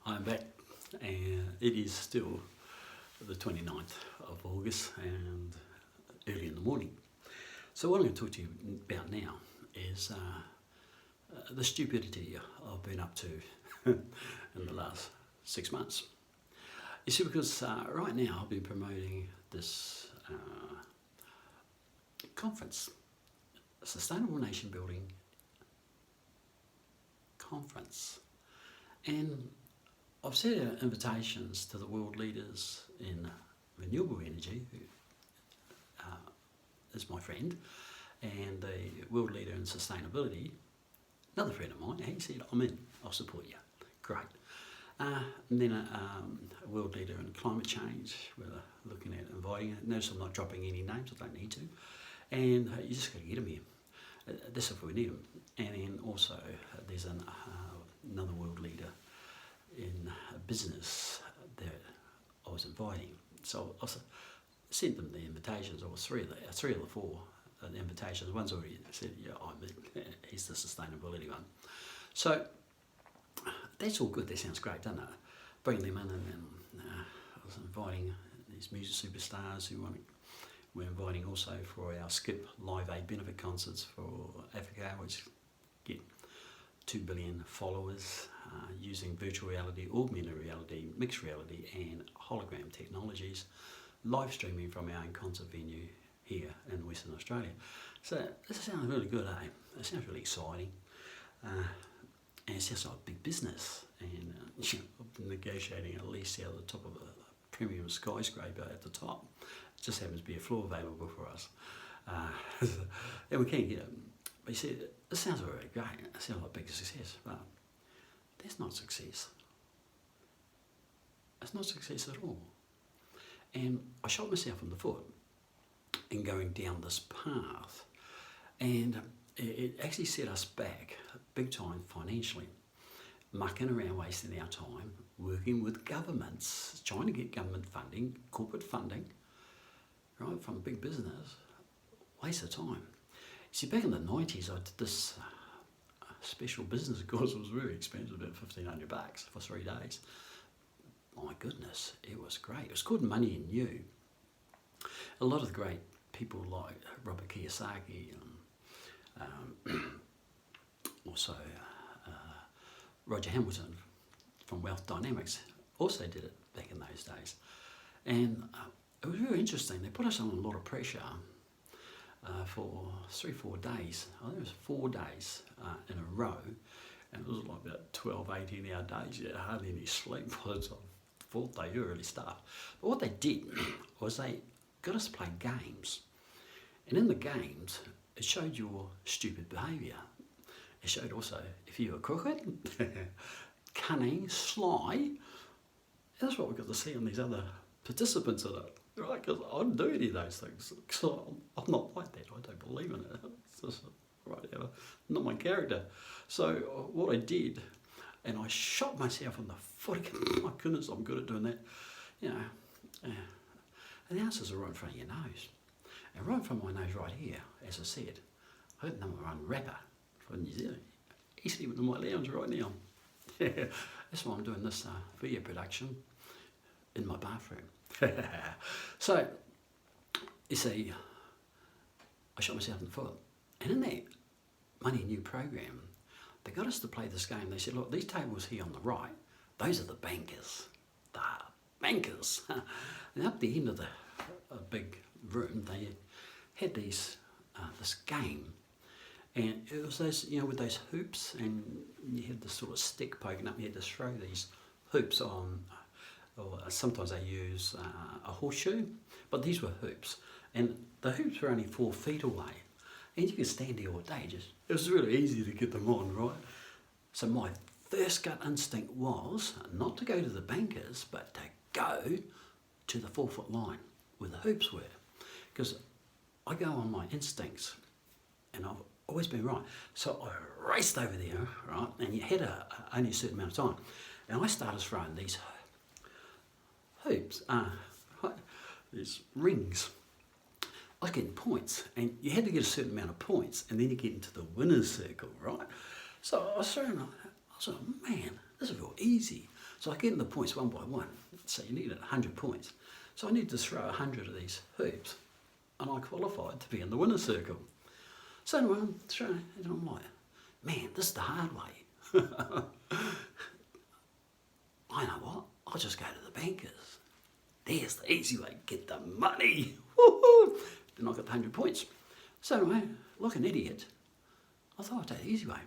I'm back, and it is still the 29th of August and early in the morning. So what I'm going to talk to you about now is the stupidity I've been up to in the last 6 months. You see, because right now I've been promoting this conference, Sustainable Nation Building Conference, and I've sent out invitations to the world leaders in renewable energy, who is my friend, and the world leader in sustainability, another friend of mine. He said, I'm in, I'll support you. Great. And then a world leader in climate change, we're looking at inviting it. Notice I'm not dropping any names, I don't need to. And you just got to get them here. That's if we need them. And then also there's another world leader in business that I was inviting. So I sent them the invitations, or three of the four the invitations. One's already said, yeah, he's the sustainability one. So that's all good, that sounds great, doesn't it? Bring them in, and then I was inviting these music superstars who we're inviting also for our SCIP Live Aid benefit concerts for Africa, which get 2 billion followers using virtual reality, augmented reality, mixed reality and hologram technologies, live streaming from our own concert venue here in Western Australia. So this sounds really good, eh? It sounds really exciting. And it's just like a big business, and I've been negotiating a lease out of the top of a premium skyscraper at the top. It just happens to be a floor available for us. And we can't get it. But you see, this sounds very great. It sounds like a big success, but that's not success. It's not success at all. And I shot myself in the foot in going down this path, and it actually set us back big time financially, mucking around, wasting our time, working with governments, trying to get government funding, corporate funding, right, from big business. Waste of time. See, back in the 90s, I did this special business course. It was very expensive, about $1,500 for 3 days. My goodness, it was great. It was called Money in You. A lot of the great people like Robert Kiyosaki, also Roger Hamilton from Wealth Dynamics also did it back in those days. And it was very interesting. They put us on a lot of pressure for 3-4 days. I think it was 4 days in a row, and it was like about 12, 18 hour days. You had hardly any sleep by the fourth day. You were really stuffed. But what they did was they got us to play games, and in the games it showed your stupid behaviour. It showed also if you were crooked, cunning, sly. That's what we got to see on these other participants in it, right? Because I don't do any of those things. So I'm not like that. I don't believe in it. It's just not my character. So what I did, and I shot myself in the foot again. My goodness, I'm good at doing that. You know, and the answers are right in front of your nose. And right in front of my nose right here, as I said, I got the number one rapper from New Zealand. He's sleeping in my lounge right now. That's why I'm doing this video production in my bathroom. So, you see, I shot myself in the foot. And in that Money in You program, they got us to play this game. They said, look, these tables here on the right, those are the bankers. The bankers. And up the end of the big room, they had this game. And it was those, you know, with those hoops, and you had this sort of stick poking up, you had to throw these hoops on, or sometimes they use a horseshoe, but these were hoops. And the hoops were only 4 feet away. And you could stand there all day, it was really easy to get them on, right? So my first gut instinct was not to go to the bankers, but to go to the 4 foot line where the hoops were. Because I go on my instincts, and I've always been right. So I raced over there, right? And you had only a certain amount of time. And I started throwing these hoops, these rings. I was getting points, and you had to get a certain amount of points, and then you get into the winner's circle, right? So I was throwing, I was like, man, this is real easy. So I get in the points one by one. So you needed 100 points. So I needed to throw 100 of these hoops, and I qualified to be in the winner's circle. So anyway, I'm throwing, and I'm like, man, this is the hard way. I know what, I'll just go to the bankers. There's the easy way, get the money. Woo-hoo! Then I got the 100 points. So anyway, like an idiot, I thought I'd take the easy way.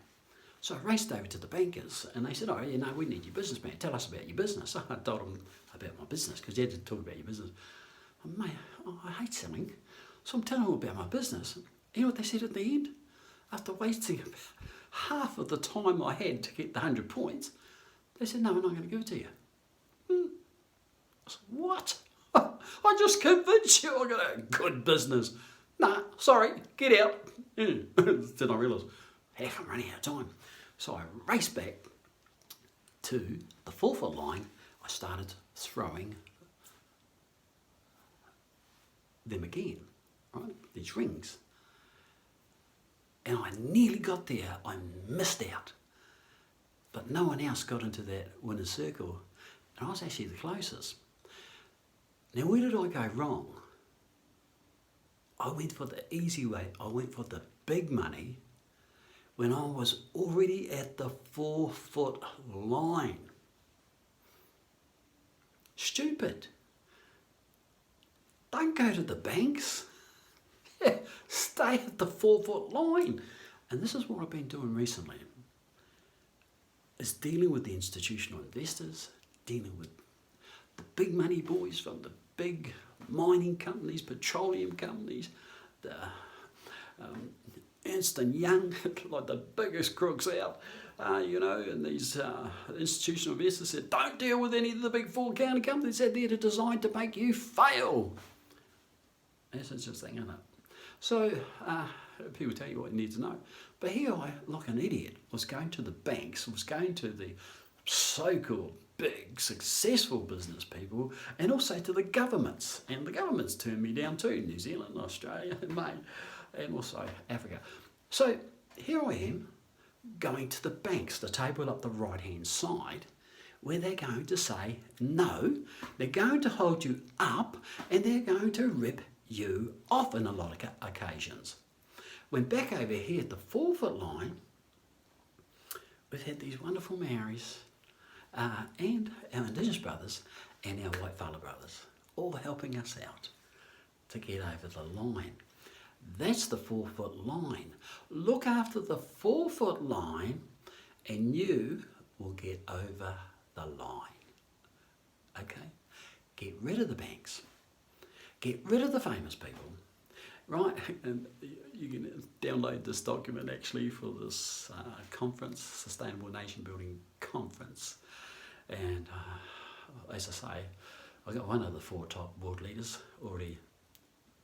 So I raced over to the bankers, and they said, oh, you know, we need your business, man. Tell us about your business. So I told them about my business, because you had to talk about your business. And, mate, I hate selling. So I'm telling them about my business. You know what they said at the end? After wasting half of the time I had to get the 100 points, they said, no, we're not going to give it to you. I said, what? I just convinced you I got a good business. Nah, sorry, get out. Then I realised, heck, I'm running out of time. So I raced back to the 4-foot line. I started throwing them again, right? These rings. And I nearly got there. I missed out. But no one else got into that winner's circle. And I was actually the closest. Now, where did I go wrong? I went for the easy way. I went for the big money when I was already at the 4-foot line. Stupid. Don't go to the banks. Stay at the 4-foot line. And this is what I've been doing recently. Is dealing with the institutional investors, dealing with the big money boys from the big mining companies, petroleum companies, the Ernst & Young, like the biggest crooks out, you know, and these institutional investors said, don't deal with any of the big 4 accounting companies. They're there to design to make you fail. That's interesting, isn't it? So people tell you what you need to know. But here I, like an idiot, was going to the banks, was going to the so-called big, successful business people, and also to the governments. And the governments turned me down too, New Zealand, Australia, and also Africa. So here I am, going to the banks, the table up the right-hand side, where they're going to say no, they're going to hold you up, and they're going to rip you off on a lot of occasions. When back over here at the 4-foot line, we've had these wonderful Maoris and our Indigenous brothers and our whitefella brothers all helping us out to get over the line. That's the 4-foot line. Look after the 4-foot line and you will get over the line. Okay? Get rid of the banks. Get rid of the famous people. Right, and you can download this document actually for this conference, Sustainable Nation Building Conference. And as I say, I've got one of the 4 top world leaders already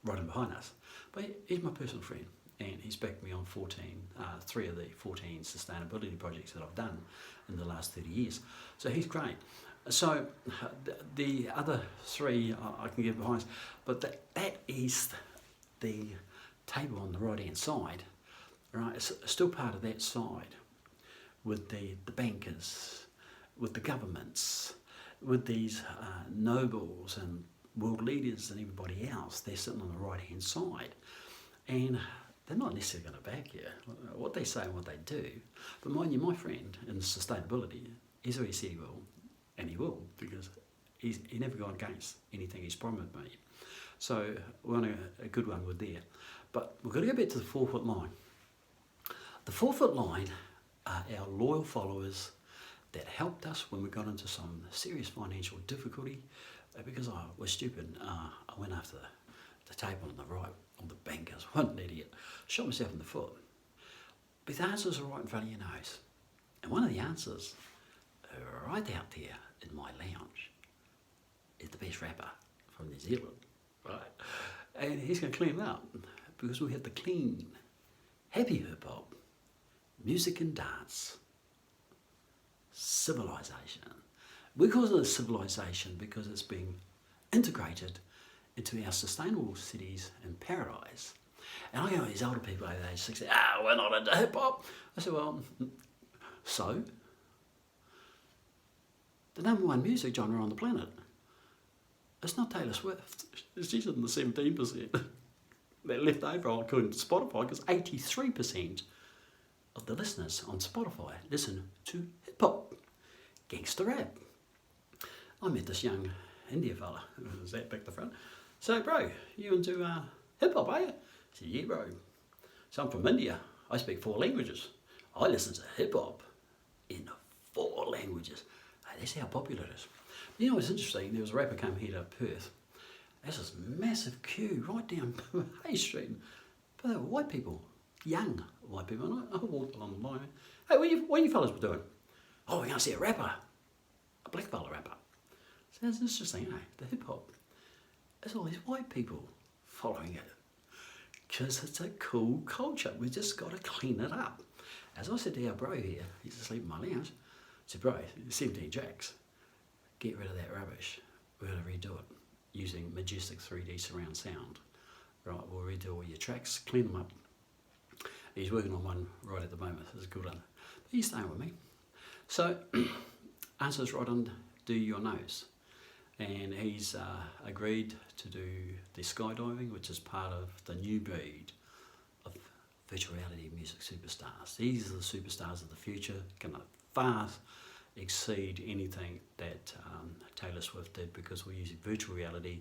riding behind us. But he's my personal friend, and he's backed me on 3 of the 14 sustainability projects that I've done in the last 30 years. So he's great. So the other 3 I can get behind us, but that is the table on the right hand side, right? It's still part of that side with the bankers, with the governments, with these nobles and world leaders and everybody else. They're sitting on the right hand side, and they're not necessarily going to back you. What they say and what they do. But mind you, my friend in sustainability, he's already said he will, and he will, because he never gone against anything he's promised me. So we're on a good one with there. But we've got to go back to the 4-foot line. The 4-foot line are our loyal followers that helped us when we got into some serious financial difficulty because I was stupid. I went after the table on the right, all the bankers. What an idiot. Shot myself in the foot. But the answers are right in front of your nose. And one of the answers, right out there in my lounge, is the best rapper from New Zealand. Right, and he's going to clean them up because we have the clean, happy hip hop, music and dance, civilization. We call it a civilization because it's been integrated into our sustainable cities and paradise. And I go to these older people over age 60, we're not into hip hop. I said, well, so? the #1 music genre on the planet. It's not Taylor Swift. She's in the 17%. They're left over according to Spotify because 83% of the listeners on Spotify listen to hip hop, gangster rap. I met this young India fella, was that back the front. So, bro, you into hip hop, are you? I said, yeah, bro. So I'm from India. I speak 4 languages. I listen to hip hop in 4 languages. That's how popular it is. You know what's interesting? There was a rapper came here to Perth. There's this massive queue right down Hay Street. But they were white people, young white people. And I walked along the line. Hey, what are you fellas doing? Oh, we're going to see a rapper, a black fella rapper. So it's interesting, you know, the hip hop. There's all these white people following it. Because it's a cool culture. We just got to clean it up. As I said to our bro here, he's asleep in my lounge. I said, bro, 17 tracks. Get rid of that rubbish. We're going to redo it using Majestic 3D surround sound. Right, we'll redo all your tracks, clean them up. He's working on one right at the moment. It's a good one. But he's staying with me. So, answer's right on Do Your Nose. And he's agreed to do the skydiving, which is part of the new breed of virtual reality music superstars. These are the superstars of the future, going to far exceed anything that Taylor Swift did, because we're using virtual reality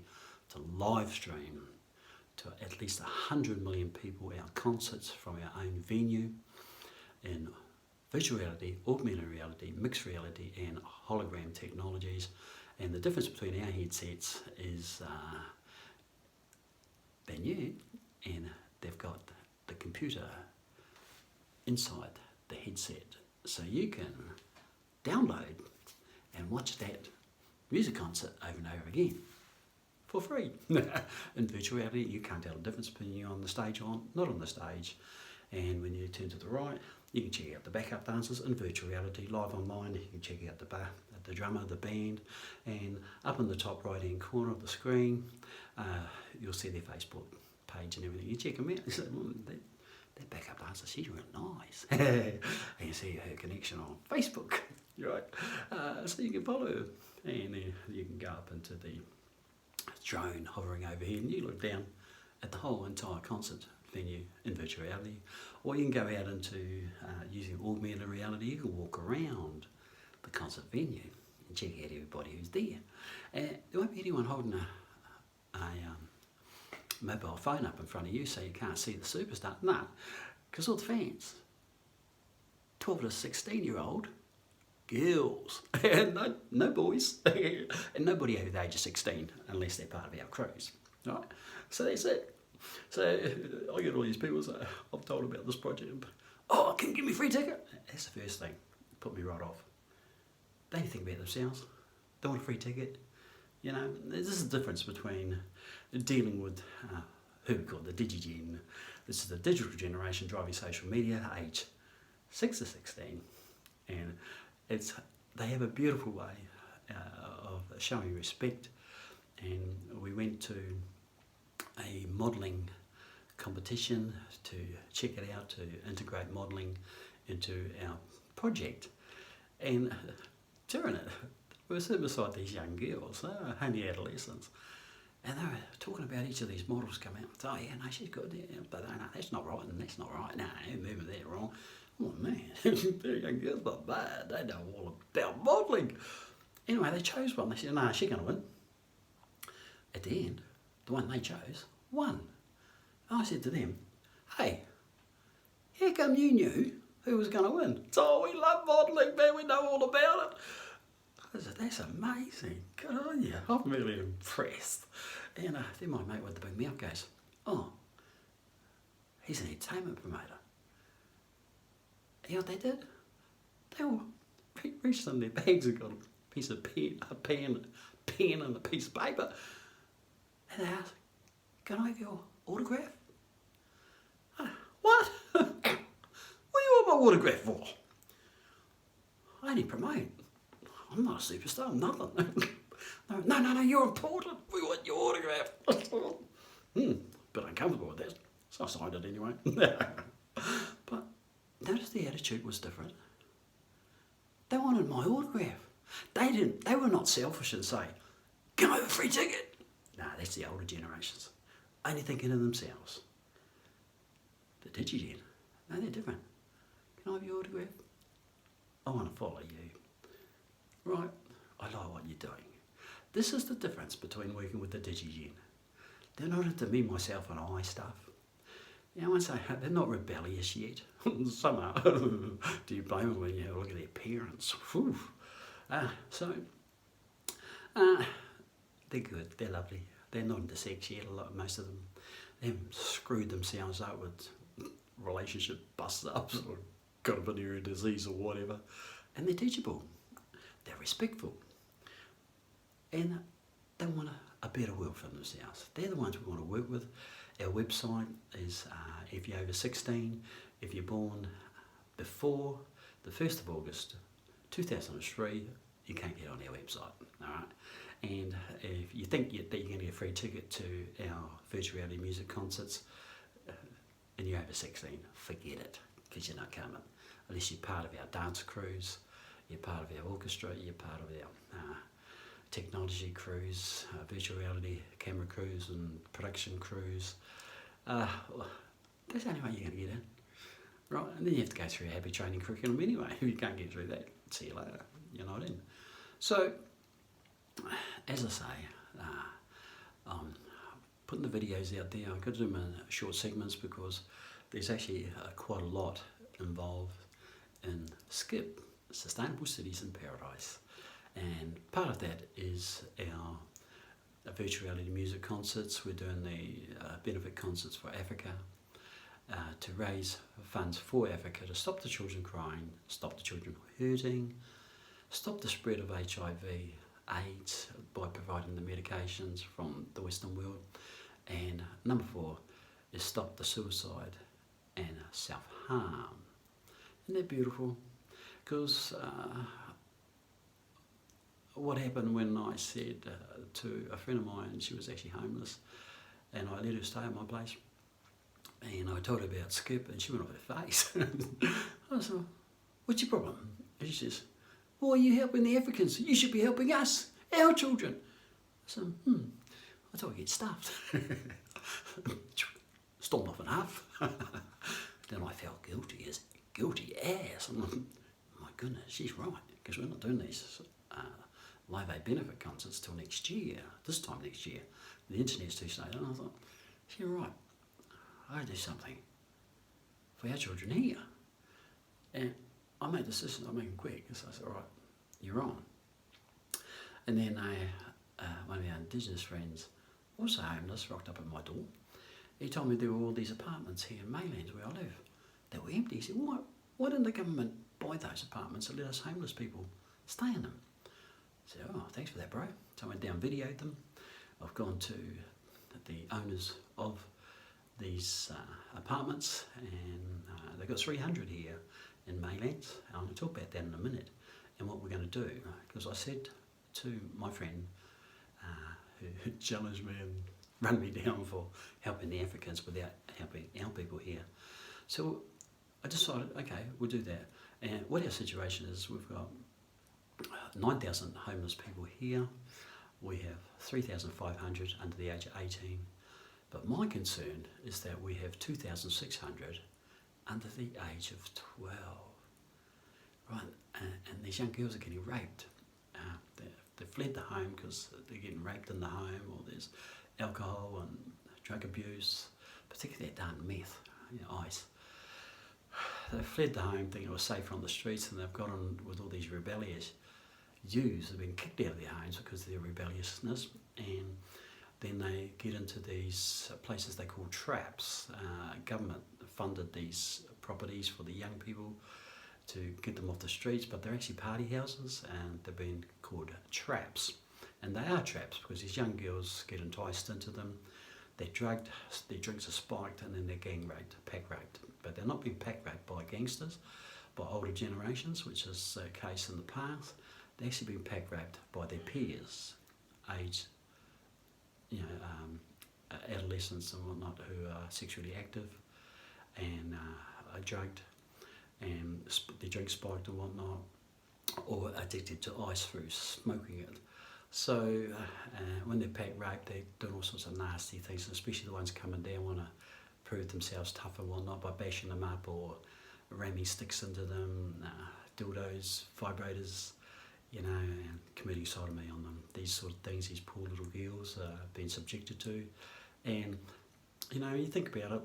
to live stream to at least 100 million people our concerts from our own venue in virtual reality, augmented reality, mixed reality and hologram technologies. And the difference between our headsets is they're new and they've got the computer inside the headset. So you can download and watch that music concert over and over again for free. In virtual reality, you can't tell the difference between you on the stage or not on the stage. And when you turn to the right, you can check out the backup dancers. In virtual reality, live online, you can check out the drummer, the band, and up in the top right hand corner of the screen, you'll see their Facebook page and everything. You check them out. You say, that backup dancer, she's real nice. And you see her connection on Facebook, right? So you can follow her, and then you can go up into the drone hovering over here, and you look down at the whole entire concert venue in virtual reality. Or you can go out into using augmented reality. You can walk around the concert venue and check out everybody who's there. There won't be anyone holding a mobile phone up in front of you so you can't see the superstar. No, because all the fans, 12 to 16-year-old girls, and no boys, and nobody over the age of 16 unless they're part of our crews, right? So that's it. So I get all these people say, I've told about this project. Oh, can you give me a free ticket? That's the first thing. Put me right off. They think about themselves. They want a free ticket. You know, this is the difference between dealing with who we call the DigiGen. This is the digital generation driving social media, age 6 to 16. And they have a beautiful way of showing respect. And we went to a modelling competition to check it out, to integrate modelling into our project. And during it, we were sitting beside these young girls, they were only adolescents, and they were talking about each of these models coming out. Oh yeah, no, she's good, yeah, but no, that's not right, and that's not right, no, you're moving that wrong. Oh man, they're young girls, not bad, they know all about modelling. Anyway, they chose one, they said, no, she's going to win. At the end, the one they chose won. I said to them, hey, how come you knew who was going to win? Oh, we love modelling, man, we know all about it. I said, that's amazing, good on you, I'm really impressed. And then my mate with the big mouth goes, oh, he's an entertainment promoter. You know what they did? They all reached in their bags and got a piece of pen and a piece of paper. And they asked, can I have your autograph? What? What do you want my autograph for? I only promote. I'm not a superstar, I'm nothing. No, you're important. We want your autograph. Bit uncomfortable with that. So I signed it anyway. But notice the attitude was different. They wanted my autograph. They were not selfish and say, "Can I have a free ticket?" No, that's the older generations. Only thinking of themselves. The DigiGen, no, they're different. Can I have your autograph? I want to follow you. Right, I like what you're doing. This is the difference between working with the DigiGen. They're not into me, myself and I stuff. You know, once they're not rebellious yet. Some are. Do you blame them when you look at their parents? They're good, they're lovely. They're not into sex yet, most of them. They've screwed themselves up with relationship bust-ups or got a venereal disease or whatever. And they're teachable. They're respectful. And they want a better world for themselves. They're the ones we want to work with. Our website is, if you're over 16, if you're born before the 1st of August 2003, you can't get on our website, all right? And if you think that you're going to get a free ticket to our virtual reality music concerts, and you're over 16, forget it, because you're not coming. Unless you're part of our dance crews, you're part of our orchestra, you're part of our technology crews, virtual reality camera crews and production crews. That's the only way you're going to get in. Right, and then you have to go through a happy training curriculum anyway. If you can't get through that, see you later, you're not in. So, as I say, I'm putting the videos out there. I've got to do them in short segments because there's actually quite a lot involved in SCIP, Sustainable Cities in Paradise. And part of that is our virtual reality music concerts. We're doing the benefit concerts for Africa to raise funds for Africa to stop the children crying, stop the children hurting, stop the spread of HIV, AIDS by providing the medications from the Western world. And number 4 is stop the suicide and self-harm. Isn't that beautiful? Because what happened when I said to a friend of mine, she was actually homeless, and I let her stay at my place, and I told her about SCIP, and she went off her face. I said, "What's your problem?" And she says, "Why are you helping the Africans? You should be helping us, our children." I said, I thought I'd get stuffed. Stormed off in half. Then I felt guilty as guilty ass. I'm like, my goodness, she's right, because we're not doing these Live Aid benefit concerts till next year, this time next year. The internet's too slow. And I thought, she's right, I gotta do something for our children here. And I made the decision, I made them quick, so I said, all right, you're on. And then one of our Indigenous friends, also homeless, rocked up at my door. He told me there were all these apartments here in Maylands where I live that were empty. He said, why didn't the government buy those apartments and let us homeless people stay in them? I said, oh, thanks for that, bro. So I went down, videoed them. I've gone to the owners of these apartments, and they've got 300 here in Maylands. I'm going to talk about that in a minute and what we're going to do, because I said to my friend who challenged me and run me down for helping the Africans without helping our people here. So I decided, okay, we'll do that. And what our situation is, we've got 9,000 homeless people here. We have 3,500 under the age of 18. But my concern is that we have 2,600 under the age of 12. Right, and these young girls are getting raped. They've fled the home because they're getting raped in the home, or there's alcohol and drug abuse, particularly that darn meth, ice. They've fled the home thinking it was safer on the streets, and they've got on with all these rebellious youths who've been kicked out of their homes because of their rebelliousness, and then they get into these places they call traps. Government funded these properties for the young people to get them off the streets, but they're actually party houses, and they've been called traps. And they are traps because these young girls get enticed into them, they're drugged, their drinks are spiked, and then they're gang raped, pack raped. But they're not being pack raped by gangsters, by older generations, which is the case in the past. They're actually being pack raped by their peers, aged, adolescents and whatnot, who are sexually active and are drugged, and their drinks spiked and whatnot, or addicted to ice through smoking it. So when they're packed rape, they're doing all sorts of nasty things, especially the ones coming down want to prove themselves tough and whatnot by bashing them up or ramming sticks into them, dildos, vibrators, you know, and committing sodomy on them. These sort of things these poor little girls are being subjected to. And, you know, you think about it,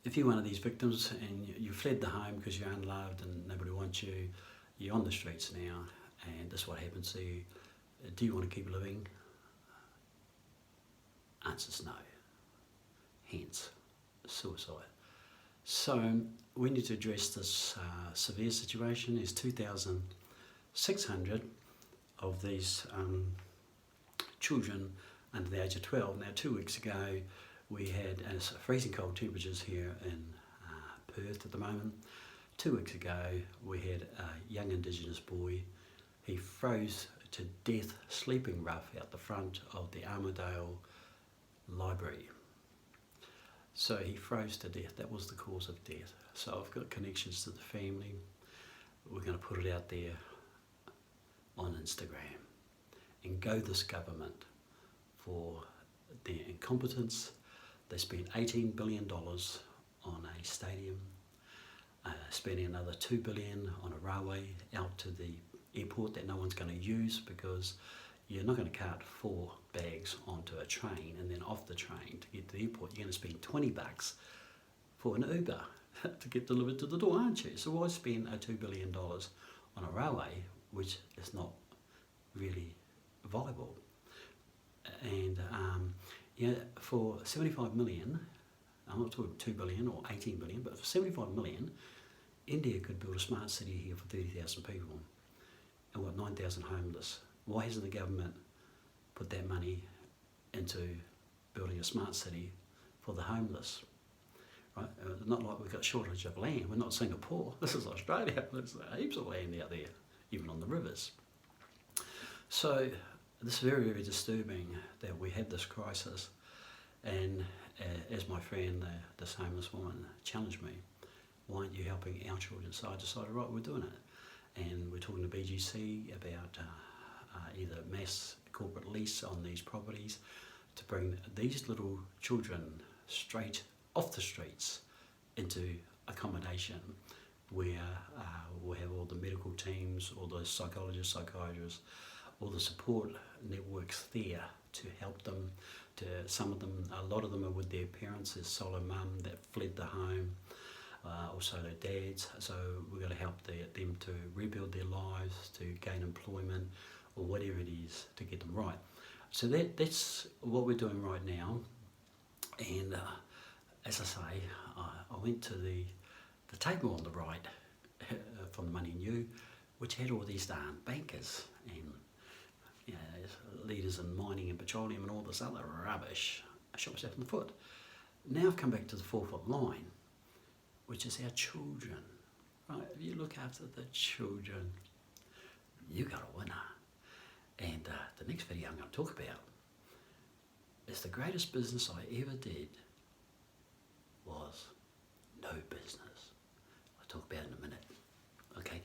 if you're one of these victims and you fled the home because you're unloved and nobody wants you, you're on the streets now, and this is what happens to you. Do you want to keep living? Answer's no. Hence, suicide. So we need to address this severe situation. There's 2,600 of these children under the age of 12. Now 2 weeks ago we had freezing cold temperatures here in Perth at the moment. 2 weeks ago we had a young Indigenous boy. He froze to death sleeping rough out the front of the Armidale Library. So he froze to death. That was the cause of death. So I've got connections to the family. We're going to put it out there on Instagram and go this government for their incompetence. They spent $18 billion on a stadium, spending another $2 billion on a railway out to the airport that no one's going to use, because you're not going to cart 4 bags onto a train and then off the train to get to the airport. You're going to spend $20 for an Uber to get delivered to the door, aren't you? So why spend $2 billion on a railway which is not really viable? And for 75 million, I'm not talking 2 billion or 18 billion, but for 75 million, India could build a smart city here for 30,000 people and 9,000 homeless. Why hasn't the government put that money into building a smart city for the homeless? Right? Not like we've got a shortage of land. We're not Singapore. This is Australia. There's heaps of land out there, even on the rivers. So this is very, very disturbing that we have this crisis. And as my friend, this homeless woman, challenged me, why aren't you helping our children? So I decided, right, we're doing it. And we're talking to BGC about either mass corporate lease on these properties to bring these little children straight off the streets into accommodation where we'll have all the medical teams, all the psychologists, psychiatrists, all the support networks there to help them. Some of them, a lot of them are with their parents. There's solo mum that fled the home, also their dads. So we've got to help them to rebuild their lives, to gain employment, or whatever it is to get them right. So that's what we're doing right now. And as I say, I went to the table on the right from the Money New, which had all these darn bankers and leaders in mining and petroleum and all this other rubbish. I shot myself in the foot. Now I've come back to the forefront line, which is our children. Right? If you look after the children, you got a winner. And the next video I'm going to talk about is the greatest business I ever did was no business. I'll talk about it in a minute. Okay,